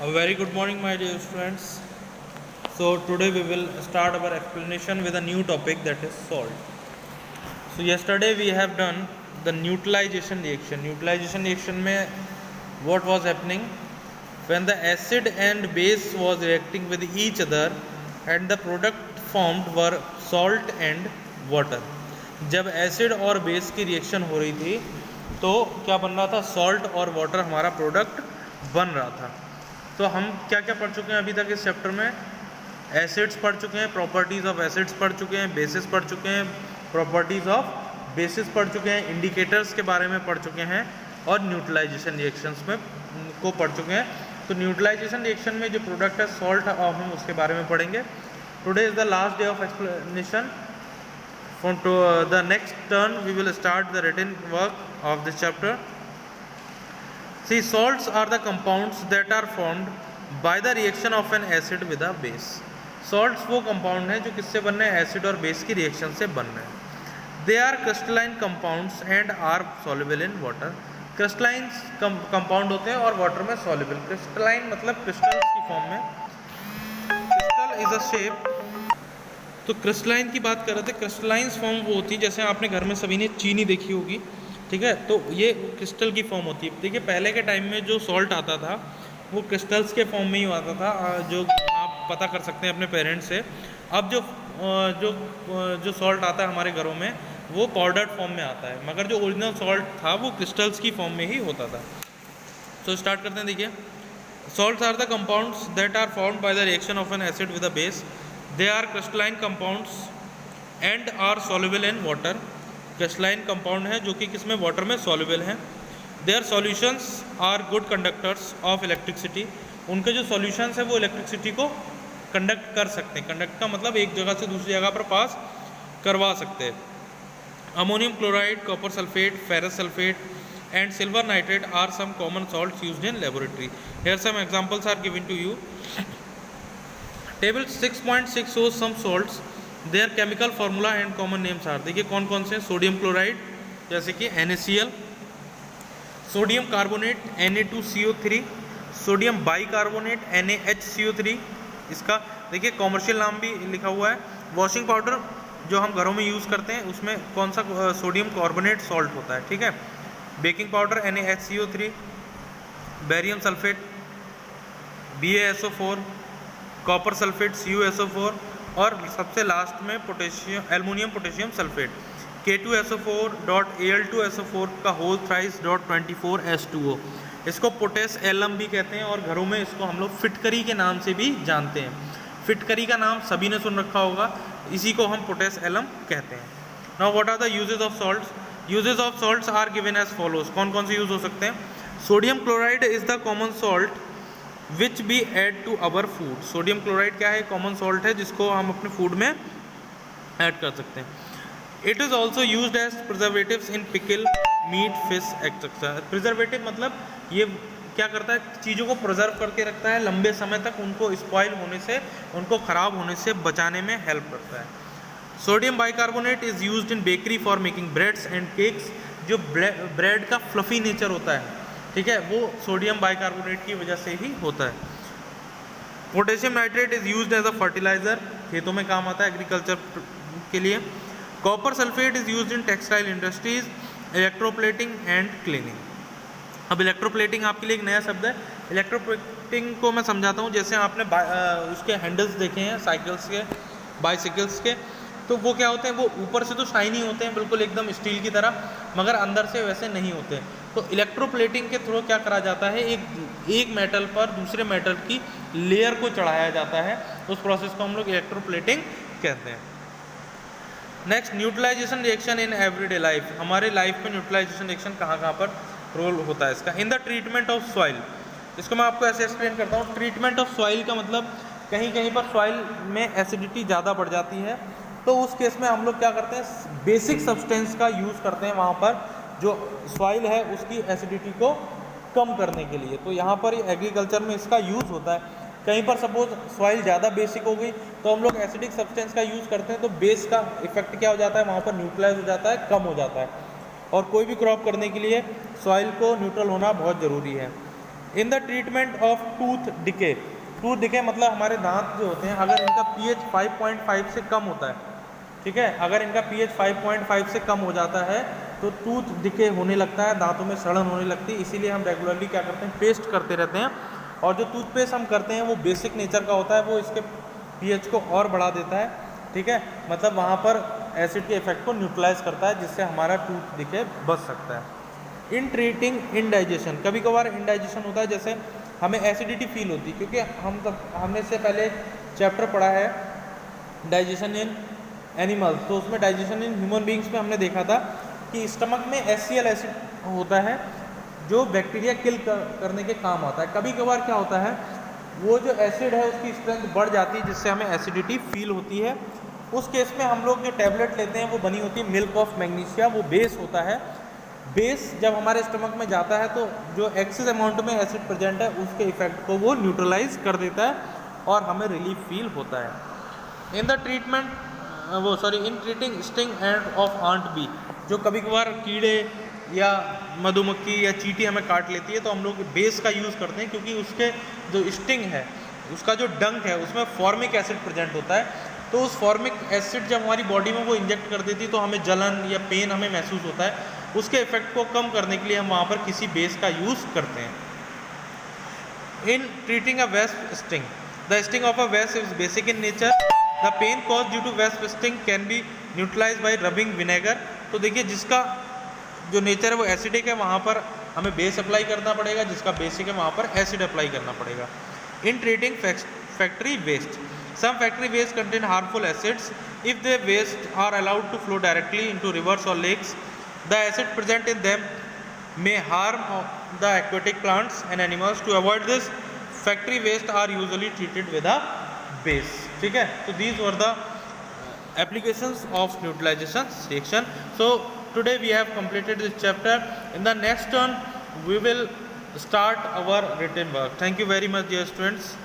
A very good morning, my dear students. So today we will start our explanation with a new topic, that is salt. So yesterday we have done the neutralization reaction. Neutralization reaction में what was happening when the acid and base was reacting with each other and the product formed were salt and water. जब acid और base की reaction हो रही थी तो क्या बन रहा था, सॉल्ट और वाटर हमारा प्रोडक्ट बन रहा था। तो हम क्या क्या पढ़ चुके हैं अभी तक इस चैप्टर में? एसिड्स पढ़ चुके हैं, प्रॉपर्टीज़ ऑफ एसिड्स पढ़ चुके हैं, बेसिस पढ़ चुके हैं, प्रॉपर्टीज़ ऑफ बेसिस पढ़ चुके हैं, इंडिकेटर्स के बारे में पढ़ चुके हैं और न्यूट्रलाइजेशन रिएक्शंस में को पढ़ चुके हैं। तो न्यूट्रलाइजेशन रिएक्शन में जो प्रोडक्ट है सॉल्ट, हम उसके बारे में पढ़ेंगे। Today is the last day of explanation. From the next turn we will start the written work of this chapter. See, salts are the compounds that are formed by the reaction of an acid with a base. Salts वो compound हैं जो किससे बन रहे हैं? Acid और base की reaction से बन रहे हैं. They are crystalline compounds and are soluble in water. Crystalline compound होते हैं और वाटर में soluble. क्रिस्टलाइन मतलब क्रिस्टल्स की फॉर्म में. Crystal is a shape. तो क्रिस्टलाइन की बात कर रहे थे. क्रिस्टलाइन फॉर्म वो होती है, जैसे आपने घर में सभी ने चीनी देखी होगी, ठीक है, तो ये क्रिस्टल की फॉर्म होती है. देखिए पहले के टाइम में जो सॉल्ट आता था वो क्रिस्टल्स के फॉर्म में ही आता था, जो आप पता कर सकते हैं अपने पेरेंट्स से. अब जो सॉल्ट आता है हमारे घरों में वो पाउडर्ड फॉर्म में आता है, मगर जो ओरिजिनल सॉल्ट था वो क्रिस्टल्स की फॉर्म में ही होता था. तो स्टार्ट करते हैं. देखिए, salts are the compounds that are formed by the reaction of an acid with a base. They are crystalline compounds and are soluble in water. Crystalline compound है जो कि किसमें? वाटर में soluble हैं. Their solutions are good conductors of electricity. उनके जो solutions है वो इलेक्ट्रिसिटी को कंडक्ट कर सकते हैं. कंडक्ट का मतलब एक जगह से दूसरी जगह पर पास करवा सकते हैं. Ammonium chloride, copper sulphate, ferrous sulphate and silver nitrate are some common salts used in laboratory. Here some examples are given to you. Table 6.6 shows some salts, their chemical formula and common names are. देखिए कौन कौन से? Sodium chloride जैसे कि NaCl, sodium carbonate Na2CO3, sodium bicarbonate NaHCO3. इसका देखिए commercial नाम भी लिखा हुआ है. वॉशिंग पाउडर जो हम घरों में यूज़ करते हैं उसमें कौन सा? सोडियम कार्बोनेट सॉल्ट होता है, ठीक है. Baking powder NaHCO3, barium sulphate BaSO4, copper sulphate CuSO4 और सबसे लास्ट में potassium, aluminium potassium sulphate K2SO4.Al2SO4 का होल थ्राइस .24H2O. इसको पोटेस एलम भी कहते हैं और घरों में इसको हम लोग फिटकरी के नाम से भी जानते हैं. फिटकरी का नाम सभी ने सुन रखा होगा, इसी को हम पोटेस एलम कहते हैं. Now what are the uses of salts? Uses of salts are given as follows. कौन कौन से यूज हो सकते हैं? Sodium chloride is the common salt which be add to our food. Sodium chloride क्या है? कॉमन सॉल्ट है जिसको हम अपने फूड में ऐड कर सकते हैं. It is also use as preservatives in pickle, meat, fish etcetera. Preservative मतलब ये क्या करता है? चीज़ों को प्रिजर्व करके रखता है, लंबे समय तक उनको स्पॉइल होने से, उनको ख़राब होने से बचाने में हेल्प करता है. Sodium bicarbonate is use in bakery for making breads and cakes. जो ब्रेड का फ्लफी नेचर होता है, ठीक है, वो सोडियम बाइकार्बोनेट की वजह से ही होता है. Potassium nitrate is used as a fertilizer. खेतों में काम आता है एग्रीकल्चर के लिए. Copper sulphate is used in textile industries, electroplating and cleaning. अब इलेक्ट्रोप्लेटिंग आपके लिए एक नया शब्द है. इलेक्ट्रोप्लेटिंग को मैं समझाता हूँ. जैसे आपने उसके हैंडल्स देखे हैं साइकिल्स के, बाईसाइकिल्स के, तो वो क्या होते हैं? वो ऊपर से तो शाइनी होते हैं बिल्कुल एकदम स्टील की तरह, मगर अंदर से वैसे नहीं होते. तो इलेक्ट्रोप्लेटिंग के थ्रू क्या करा जाता है? एक मेटल पर दूसरे मेटल की लेयर को चढ़ाया जाता है. उस प्रोसेस को हम लोग इलेक्ट्रोप्लेटिंग कहते हैं. Next, neutralization reaction in everyday life. हमारे लाइफ में न्यूट्रलाइजेशन रिएक्शन कहाँ कहाँ पर रोल होता है इसका? In the treatment of soil. इसको मैं आपको ऐसे एक्सप्लेन करता हूँ. ट्रीटमेंट ऑफ सॉइल का मतलब कहीं कहीं पर सॉइल में एसिडिटी ज़्यादा बढ़ जाती है, तो उस केस में हम लोग क्या करते हैं? बेसिक सब्सटेंस का यूज़ करते हैं वहाँ पर जो सॉइल है उसकी एसिडिटी को कम करने के लिए. तो यहाँ पर एग्रीकल्चर में इसका यूज़ होता है. कहीं पर सपोज सॉइल ज़्यादा बेसिक हो गई तो हम लोग एसिडिक सब्सटेंस का यूज़ करते हैं, तो बेस का इफेक्ट क्या हो जाता है? वहाँ पर न्यूट्रलाइज हो जाता है, कम हो जाता है. और कोई भी क्रॉप करने के लिए सॉइल को न्यूट्रल होना बहुत ज़रूरी है. In the treatment of tooth decay मतलब हमारे दांत जो होते हैं, अगर इनका pH 5.5 से कम होता है, ठीक है, अगर इनका pH 5.5 से कम हो जाता है तो टूथ डिके होने लगता है, दांतों में सड़न होने लगती है। इसीलिए हम रेगुलरली क्या करते हैं, पेस्ट करते रहते हैं। और जो टूथपेस्ट हम करते हैं वो बेसिक नेचर का होता है, वो इसके pH को और बढ़ा देता है, ठीक है, मतलब वहाँ पर एसिड के इफेक्ट को न्यूट्रलाइज करता है, जिससे हमारा टूथ डिके बच सकता है। इन ट्रीटिंग इनडाइजेशन, कभी कभार इनडाइजेशन होता है, जैसे हमें एसिडिटी फील होती है, क्योंकि हमने इससे पहले चैप्टर पढ़ा है डाइजेशन इन एनिमल्स, तो उसमें डाइजेशन इन ह्यूमन बींग्स में हमने देखा था कि स्टमक में HCl एसिड होता है जो बैक्टीरिया किल करने के काम आता है। कभी कभार क्या होता है, वो जो एसिड है उसकी स्ट्रेंथ बढ़ जाती है, जिससे हमें एसिडिटी फील होती है। उस केस में हम लोग जो टैबलेट लेते हैं वो बनी होती है मिल्क ऑफ मैग्नीशिया, वो बेस होता है। बेस जब हमारे स्टमक में जाता है तो जो एक्सेस अमाउंट में एसिड प्रेजेंट है उसके इफेक्ट को वो न्यूट्रलाइज कर देता है और हमें रिलीफ फील होता है। In the treatment in treating sting and of ant bee, जो कभी कभार कीड़े या मधुमक्खी या चींटी हमें काट लेती है तो हम लोग बेस का यूज़ करते हैं, क्योंकि उसके जो स्टिंग है, उसका जो डंक है, उसमें फॉर्मिक एसिड प्रेजेंट होता है। तो उस फॉर्मिक एसिड जब हमारी बॉडी में वो इंजेक्ट कर देती है तो हमें जलन या पेन हमें महसूस होता है। उसके इफेक्ट को कम करने के लिए हम वहाँ पर किसी बेस का यूज़ करते हैं। In treating a wasp sting, the sting of a wasp is basic in nature, the pain cause due to wasp sting can be neutralize by rubbing vinegar. तो देखिए, जिसका जो नेचर है वो एसिडिक है, वहाँ पर हमें बेस अप्लाई करना पड़ेगा, जिसका बेसिक है वहाँ पर एसिड अप्लाई करना पड़ेगा। In treating factory waste, some factory waste contain harmful acids. If the waste are allowed to flow directly into rivers or lakes, the acid present in them may harm the aquatic plants and animals. To avoid this, factory waste are usually treated with a base. ठीक है, so these were the applications of neutralization reaction. So today we have completed this chapter. In the next turn we will start our written work. Thank you very much, dear students.